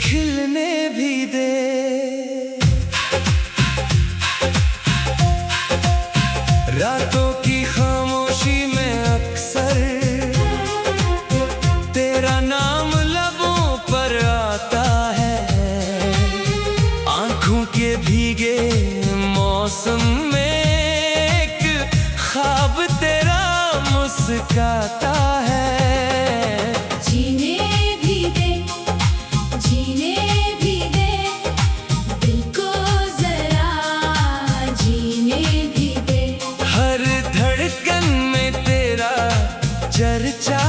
खिलने भी दे। रातों की खामोशी में अक्सर तेरा नाम लबों पर आता है। आंखों के भीगे मौसम में एक ख्वाब तेरा मुस्काता है। चर्चा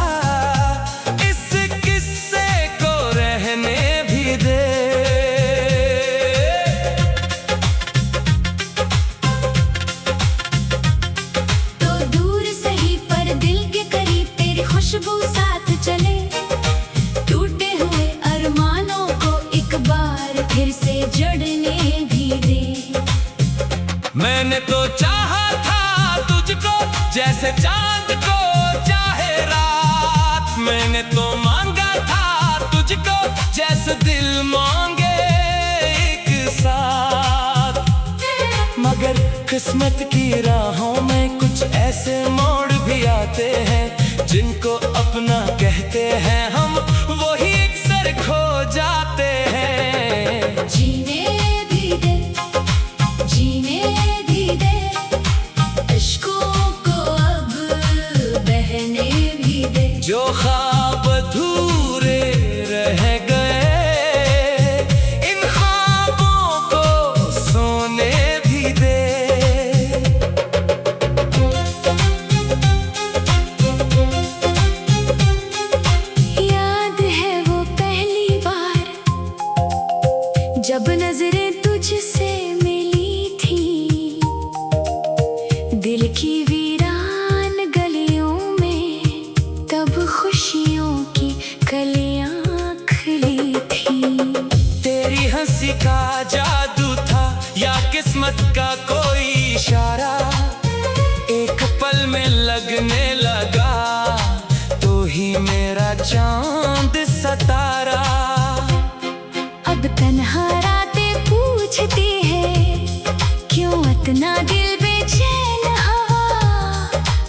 इस किस्से को रहने भी दे। तो दूर सही पर दिल के करीब तेरी खुशबू साथ चले। टूटे हुए अरमानों को एक बार फिर से जड़ने भी दे। मैंने तो चाहा था तुझको जैसे चांद को चाहे रात। मैंने तो मांगा था तुझको जैसे दिल मांगे एक साथ। मगर किस्मत की राहों में कुछ ऐसे मोड़ भी आते हैं जिनको अपना कहते हैं हम, वही अक्सर खो जाते हैं। जीने भी दे, जीने भी दे, इश्कों को अब बहने भी दे। जो ख्वाब अधूरे रह गए इन ख्वाबों को सोने भी दे। याद है वो पहली बार जब नजरें तुझसे मिली थी। दिल की वीरान गलियों में तब खुशियों की कलियां खिली थी। तेरी हंसी का जादू था या किस्मत का कोई इशारा, एक पल में लगने लगा तो ही मेरा चांद सितारा। अब तन्हा रातें पूछती है क्यों इतना दिल बेचैन हवा।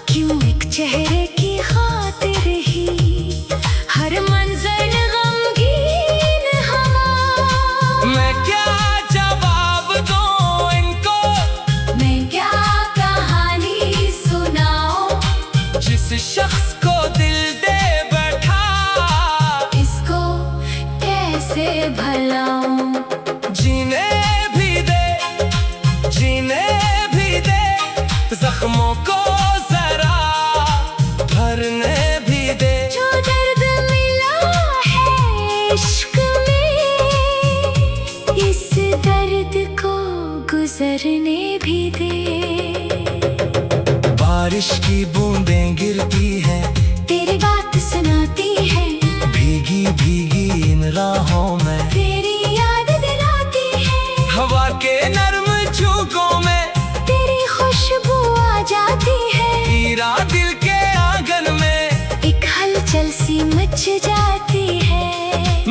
क्यों एक चेहरे की खातिर ही हर मंजर गमगीन हवा। मैं क्या जवाब दूं इनको, मैं क्या कहानी सुनाऊं। जिस शख्स को दिल दे बैठा इसको कैसे भलाऊं। जीने भी दे, जीने भी दे, जख्मों को जरा भरने भी दे। जो दर्द मिला है इश्क में इस दर्द को गुजरने भी दे। बारिश की बूंदें गिरती हैं, तेरी बात सुनाती है, भीगी भीगी इन राहों में तेरी याद दिलाती है। हवा के नर्म झोंकों में तेरी खुशबू आ जाती है। हीरा दिल के आंगन में एक हलचल सी मच जाती है।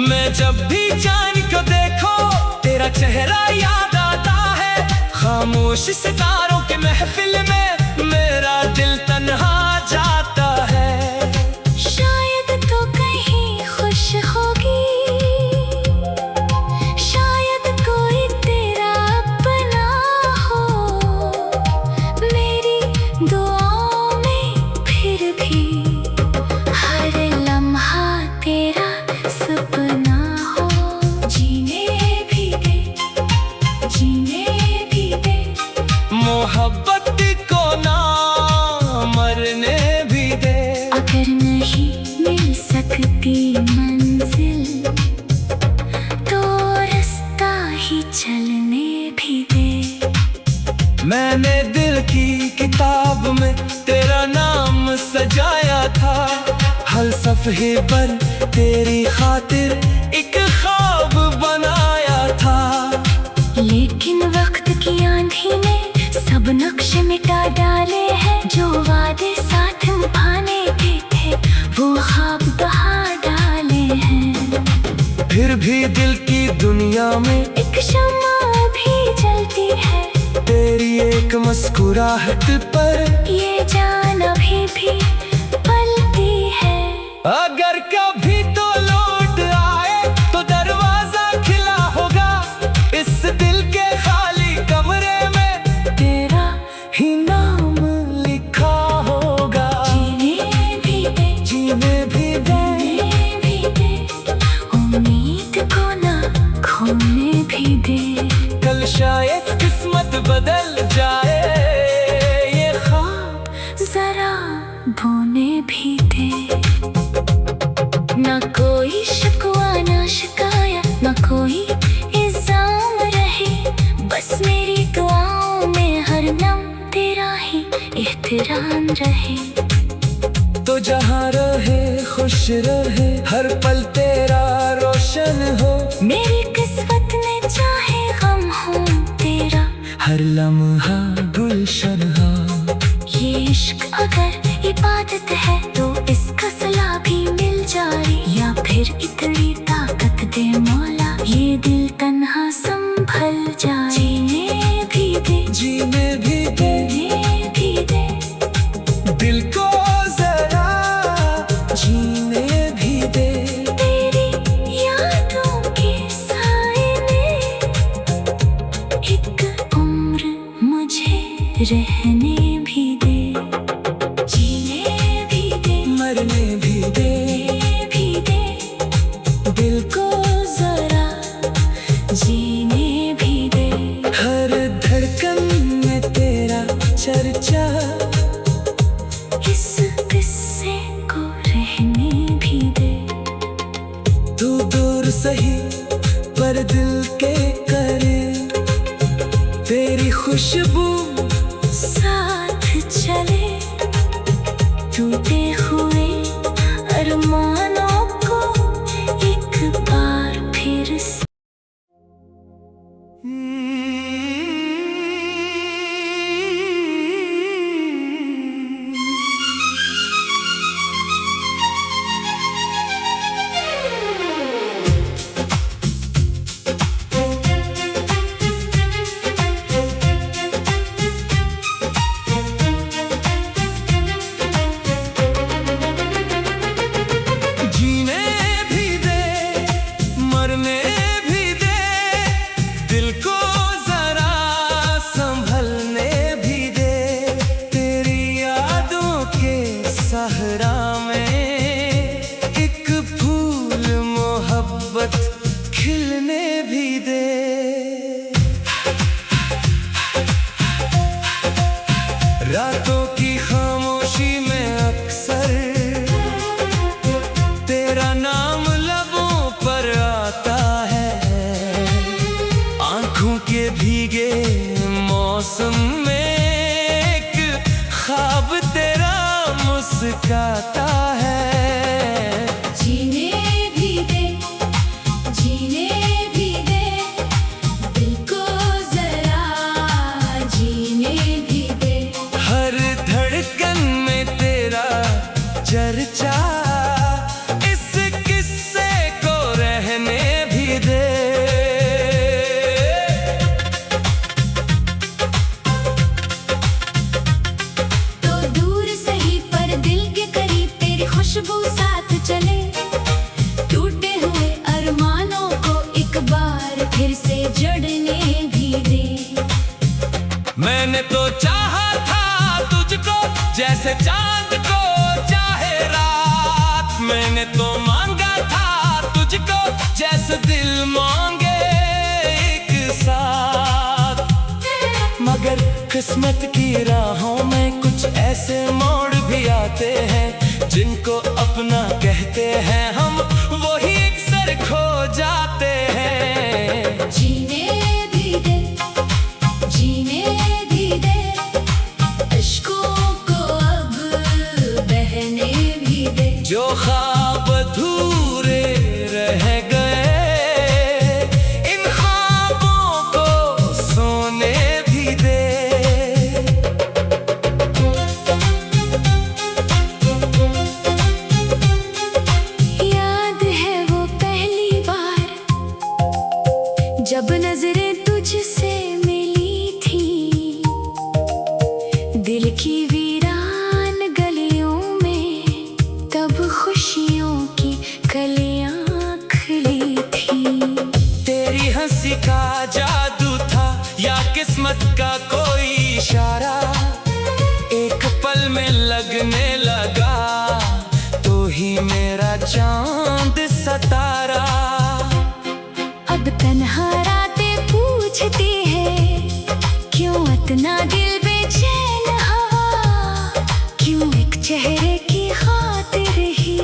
मैं जब भी चांद को देखो तेरा चेहरा याद आता है। खामोश सितारों के महफिल में मेरा दिल तन्हा जाता है। शायद तो कहीं खुश होगी, शायद कोई तेरा अपना हो। मेरी दुआओं में फिर भी हर लम्हा तेरा सपना हो। जीने भी दे, मैंने दिल की किताब में तेरा नाम सजाया था, हर सफ़े पर तेरी खातिर एक ख्वाब बनाया था। लेकिन वक्त की आंधी ने सब नक्शे मिटा डाले हैं, जो वादे साथ निभाने के थे वो ख्वाब बहा डाले हैं। फिर भी दिल की दुनिया में एक शम्मा भी जलती है, तेरी एक मुस्कुराहट पर ये जान अभी भी पलती है। अगर कभी तो लौट आए तो दरवाजा खिला होगा, इस दिल के खाली कमरे में तेरा ही नाम लिखा होगा। जीने भी दे, जीने भी दे, जीने भी दे, उम्मीद को ना खोने भी दे। कल शायद किस्मत बदल जाए, ये ख्वाब जरा धोने भी दे। ना कोई शिकवा ना शिकायत, ना कोई इल्जाम रहे, बस मेरी दुआओं में हर दम तेरा ही एहतराम रहे। तो जहाँ रहे खुश रहे, हर पल तेरा रोशन हो। मेरी किस्मत में चाहे गम हो तेरा, हर लम्हा गुलशन हो। ये इश्क अगर इबादत है तो इसका सला भी मिल जाए, या फिर इतनी ताकत दे मौला ये दिल तन्हा संभल जाए। जीने भी दे, जीने भी दे, जीने भी दे, दिल को जरा जीने भी दे। तेरी यादों के साए में एक उम्र मुझे रहने भी दे। जीने भी दे, मरने भी दे, जीने भी दे, दिल को जरा जीने भी दे। हर धड़कन में तेरा चर्चा, इस किस्से को रहने भी दे। तू दूर सही पर दिल के करे, तेरी खुशबू साथ चले, टूटे हुए अरमानों को एक बार फिर से। जीने भी दे, मरने भी दे, दिल को जरा संभलने भी दे। तेरी यादों के सहरा में एक फूल मोहब्बत खिलने भी दे। रातों की खामोशी में अक्सर तेरा नाम लबों पर आता है, आंखों के भीगे मौसम में एक ख्वाब तेरा मुस्काता है। जीने भी दे, जीने भी दे, दिल को जरा जीने भी दे। हर धड़कन में तेरा चर्चा, इस किस्से को रहने भी दे। तो दूर सही पर दिल के करीब तेरी खुशबू साथ चले, टूटे हुए अरमानों को एक बार फिर से जड़ने भी दे। मैंने तो चाहा था तुझको जैसे चांद को चाहे रात, मैंने तो मांगा था तुझको जैसे दिल मांगे एक साथ। मगर किस्मत की राहों में कुछ ऐसे मोड़ भी आते हैं, जिनको अपना कहते हैं हम वही अक्सर खो जाते हैं। जीने भी दे, जीने भी जब नजरें तुझसे मिली थी, दिल की वीरान गलियों में तब खुशियों की कलियां खिली थी। तेरी हंसी का जादू था या किस्मत का कोई इशारा, एक पल में लगने लगा तो ही मेरा चांद सितारा। अब तन्हा रातें पूछती है, क्यों इतना दिल बेचैन हवा, क्यों एक चेहरे की खातिर ही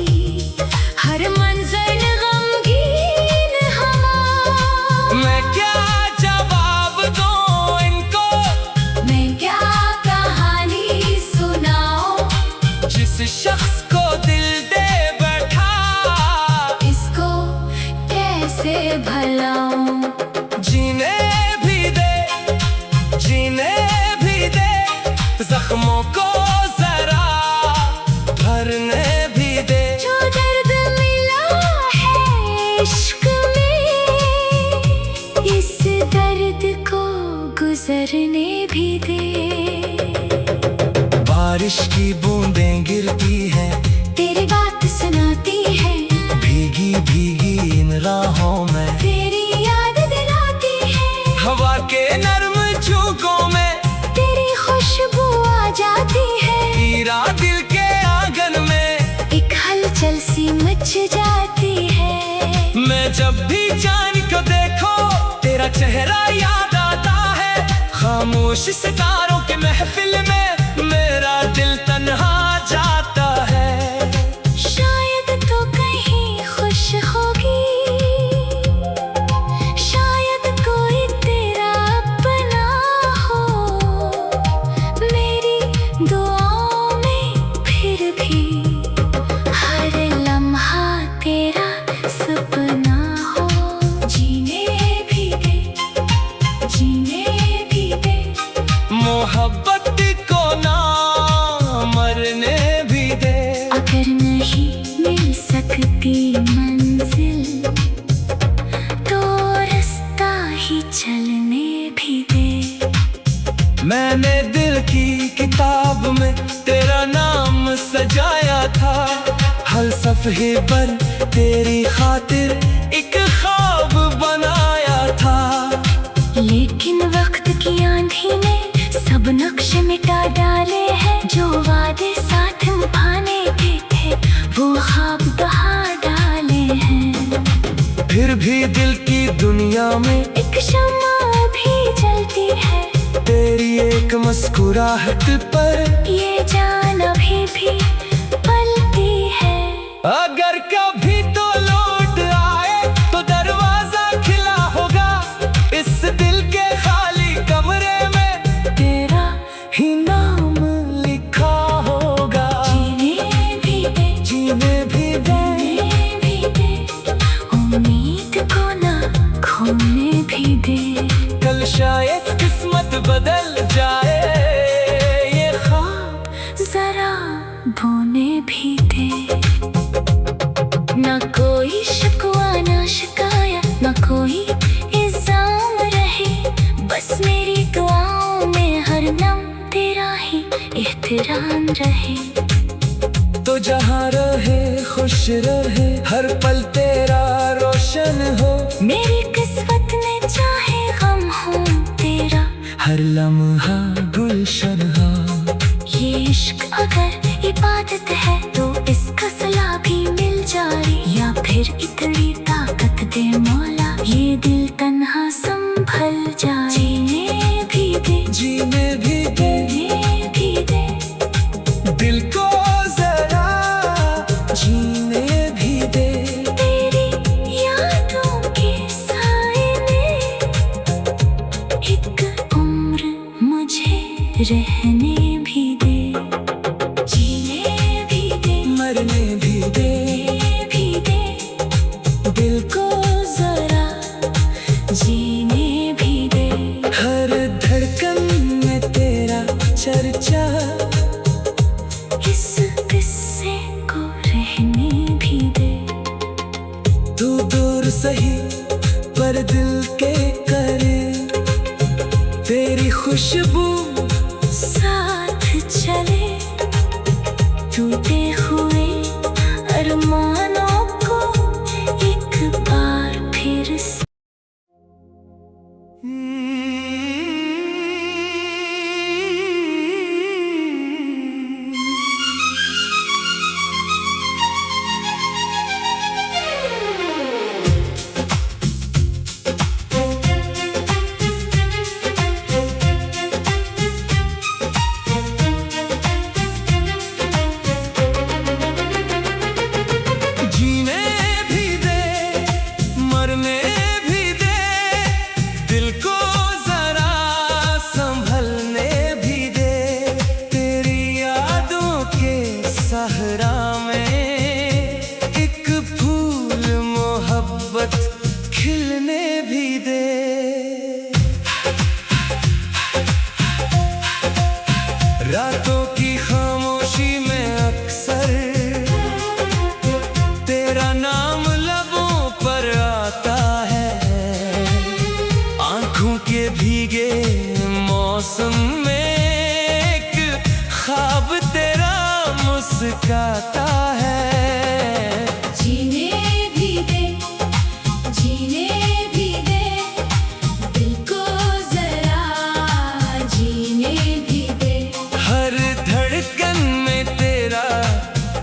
हर मंजर गमगीन हवा। मैं क्या जवाब दूं इनको, मैं क्या कहानी सुनाऊं, जिस शख्स को दिल दे बैठा इसको कैसे भलाऊं। जीने भी दे, जीने भी दे, जख्मों को जरा भरने भी दे। जो दर्द मिला है इश्क में, इस दर्द को गुजरने भी दे। बारिश की बूंदें गिरती हैं, तेरी बात सुनाती है, भीगी भीगी इन राहों में तेरी याद दिलाती है। हवा के नर्म झोंकों में तेरी खुशबू आ जाती है, हीरा दिल के आंगन में एक हलचल सी मच जाती है। मैं जब भी चांद को देखो तेरा चेहरा याद आता है, खामोश सितारों के महफिल में मेरा दिल तन्हा जाता है। शायद तो कहीं खुश होगी, शायद कोई तेरा अपना हो, मेरी दुआओं में फिर भी हर लम्हा तेरा सपना हो। जीने भी दे, जीने भी दे, मोहब्बत को ना मरने भी दे। अगर नहीं मिल सकती मंजिल तो रास्ता ही चलने भी दे। मैंने दिल की किताब में तेरा नाम सजाया था, हर सफ़े पर तेरी खातिर एक ख्वाब बनाया था। लेकिन वक्त की आंधी ने सब नक्श मिटा डाले हैं, जो वादे साथ निभाने के थे वो ख्वाब बहा डाले हैं। फिर भी दिल की दुनिया में एक शम्मा भी जलती है, तेरी एक मुस्कुराहट पर ये जान अभी भी पलती है। अगर कभी तो लौट आए तो दरवाजा खिला होगा, इस दिल के खाली कमरे में तेरा ही नाम लिखा होगा। जीने भी दे, जीने भी दे, जीने भी दे, उम्मीद को ना खोने भी दे। कल शायद किस्मत बदल जाए, ये ख्वाब जरा बोने भी दे। ना कोई शिकवा ना शिकायत, ना कोई इल्जाम रहे, बस मेरी दुआओं में हर दम तेरा ही एहतराम रहे। तो जहाँ रहे खुश रहे, हर पल तेरा रोशन हो। मेरी किस्मत में चाहे गम हो तेरा, हर लम्हा गुलशन हो। ये इश्क अगर इबादत है तो इसका सला भी मिल जाए, या फिर इतनी ताकत दे मौला ये दिल तन्हा संभल जाए। जीने भी दे, जीने भी दे, जीने भी दे, दिल को जरा जीने भी दे। तेरी यादों के साए में एक उम्र मुझे रहने भी दे। जीने भी दे, मरने भी दे, जीने भी दे, दिल को जरा जीने भी दे। हर धड़कन में तेरा चर्चा, इस किस्से को रहने भी दे। तू दूर सही पर दिल के खुशबू साथ चले, टूटे हुए अरमानों को एक बार फिर से। खिलने भी दे। रातों की खामोशी में अक्सर तेरा नाम लबों पर आता है। आंखों के भीगे मौसम में एक ख्वाब तेरा मुस्कुराता है।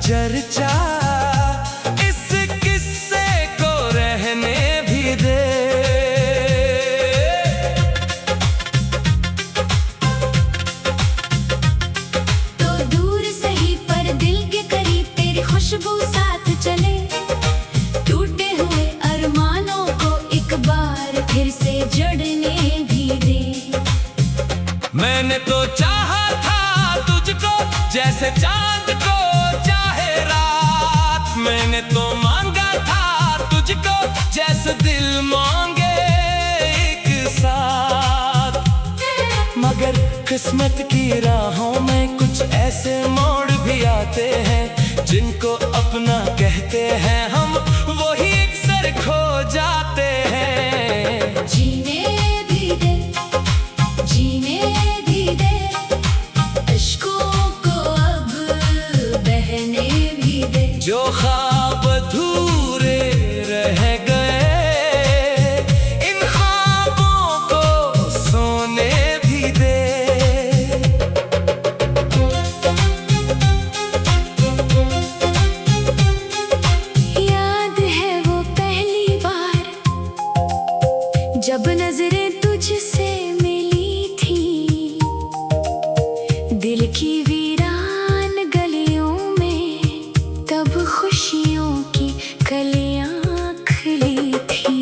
चर्चा इस किस्से को रहने भी दे। तो दूर सही पर दिल के करीब तेरी खुशबू साथ चले, टूटे हुए अरमानों को एक बार फिर से जड़ने भी दे। मैंने तो चाहा था तुझको जैसे चांद को चाहे रात। मैंने तो मांगा था तुझको जैसे दिल मांगे एक साथ। मगर किस्मत की राहों में कुछ ऐसे मोड़ भी आते हैं जिनको अपना कहते हैं हम, वही अक्सर खो जाते हैं। जीने भी दे, जीने भी दे, इश्कों को अब बहने भी दे। जो ख्वाब अधूरे रह गए, इन ख्वाबों को सोने भी दे। याद है वो पहली बार जब नजरें तुझसे मिली थी, दिल की वीरान गलियों में तब खुशियों की कलियां खिली थी।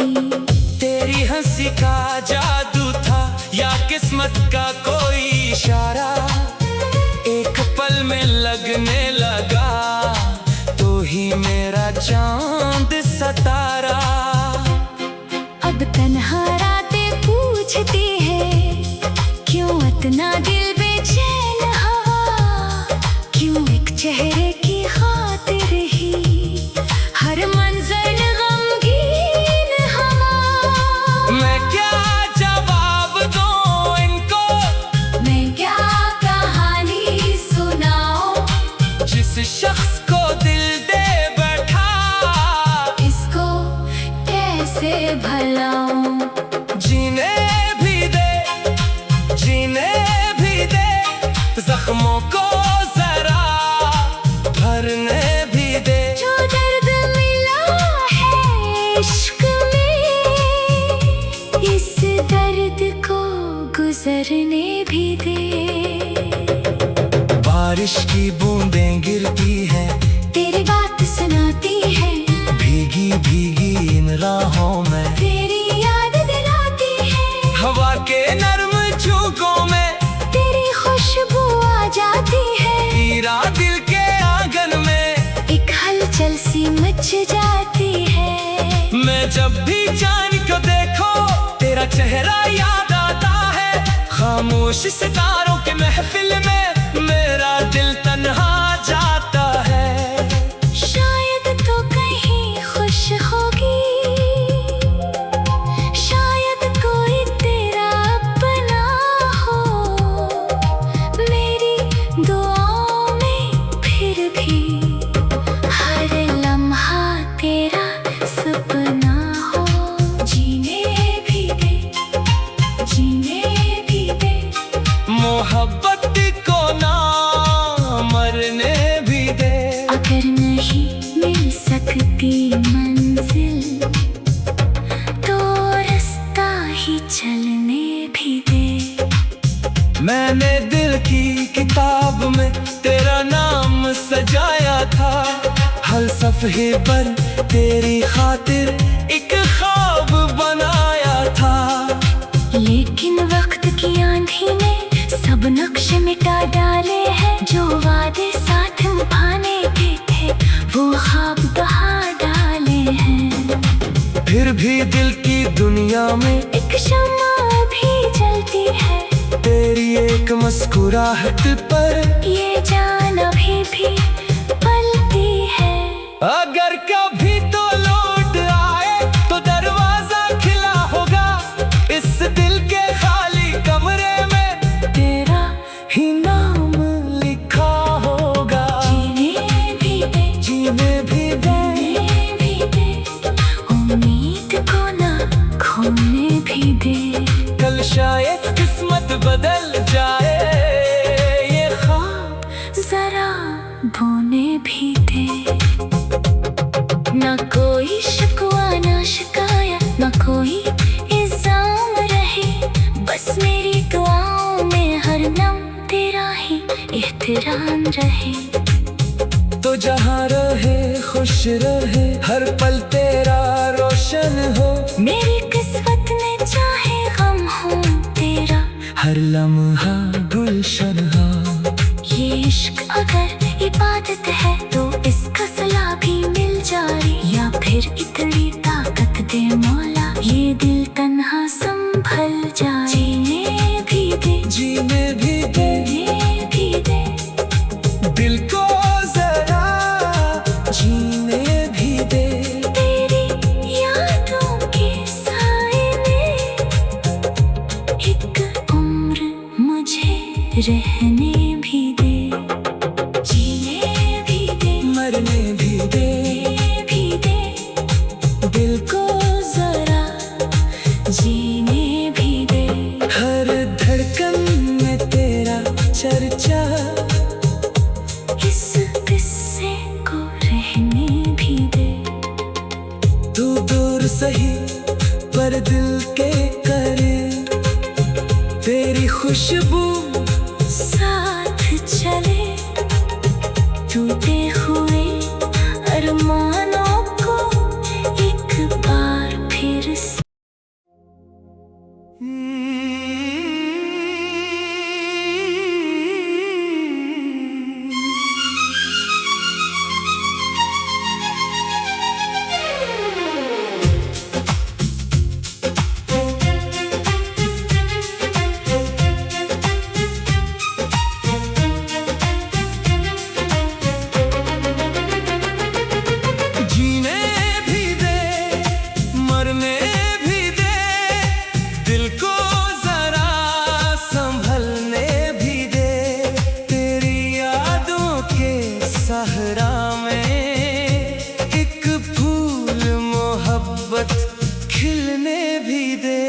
तेरी हंसी का जादू था या किस्मत का कोई इशारा, एक पल में लगने लगा तो ही मेरा चांद सितारा। अब तन्हा रातें पूछती है क्यों इतना दिल बेचैन हवा, क्यों एक चेहरे की खातिर ही हर मंजर गमगीन हवा। मैं क्या जवाब दूं इनको, मैं क्या कहानी सुनाऊं, जिस शख्स को दिल दे बैठा इसको कैसे भलाऊं। जीने भी दे, जीने भी दे, जख्मों को जरा भरने भी दे। जो दर्द मिला है इश्क में, इस दर्द को गुजरने भी दे। बारिश की बूंदें गिरती हैं, तेरी बात सुनाती है, भीगी भीगी इन राहों में तेरी याद दिलाती है। हवा के नर्म झोंकों में तेरी खुशबू आ जाती है। हीरा दिल के आंगन में एक हलचल सी मच जाती है। मैं जब भी चांद को देखो तेरा चेहरा याद आता है। खामोश सितारों के महफिल में मेरा दिल तन्हा जाता है। शायद तो कहीं खुश होगी, शायद कोई तेरा अपना हो। मैंने दिल की किताब में तेरा नाम सजाया था। हर सफ़े पर तेरी खातिर एक ख्वाब बनाया था। लेकिन वक्त की आंधी ने सब नक्शे मिटा डाले हैं। जो वादे साथ निभाने के थे वो ख्वाब बहा डाले हैं। फिर भी दिल की दुनिया में एक शम्मा भी जलती है। तेरी एक मुस्कुराहट पर ये जान अभी भी पलती है। अगर कभी तो लौट आए तो दरवाजा खिला होगा। इस दिल के खाली कमरे में तेरा ही नाम लिखा होगा। जीने भी दे, जीने भी दे, जीने भी दे, उम्मीद को ना खोने भी दे। कल शायद किस्मत बदल जाए। ये ख्वाब जरा बोने भी दे। ना कोई शिकवा ना शिकायत ना कोई इल्जाम रहे। बस मेरी दुआओं में हर दम तेरा ही एहतराम रहे। तो जहाँ रहे खुश रहे, हर पल तेरा रोशन हो। मेरी किस्मत में चाहे गम हो तेरा, हर लम्हा गुलशन हो। ये इश्क अगर इबादत है तो इसका सला भी मिल जाए। या फिर इतनी ताकत दे मौला ये दिल तन्हा संभल जाए। जीने भी दे, जीने भी दे, जीने भी दे, दिल को जरा जीने भी दे। तेरी यादों के साए में एक उम्र मुझे रहने भी दे। जीने भी दे, मरने भी दे, भी दे, दिल को जरा जीने भी दे। हर धड़कन में तेरा चर्चा। इस किस्से को रहने भी दे। तू दूर सही पर दिल के करीब, तेरी खुशबू साथ चले टूटे हुए अरमानों को एक बार फिर से। जीने भी दे, मरने भी दे, दिल को जरा संभलने भी दे। तेरी यादों के सहरा में एक फूल मोहब्बत खिलने भी दे।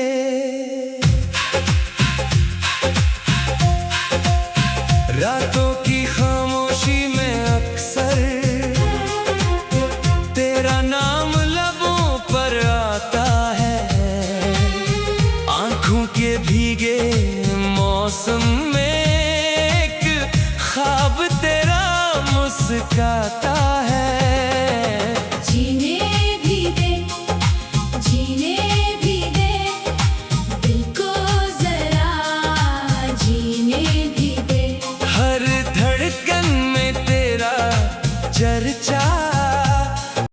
रातों की खामोशी में अक्सर तेरा नाम लबों पर आता है। आंखों के भीगे मौसम में एक ख्वाब तेरा मुस्काता है।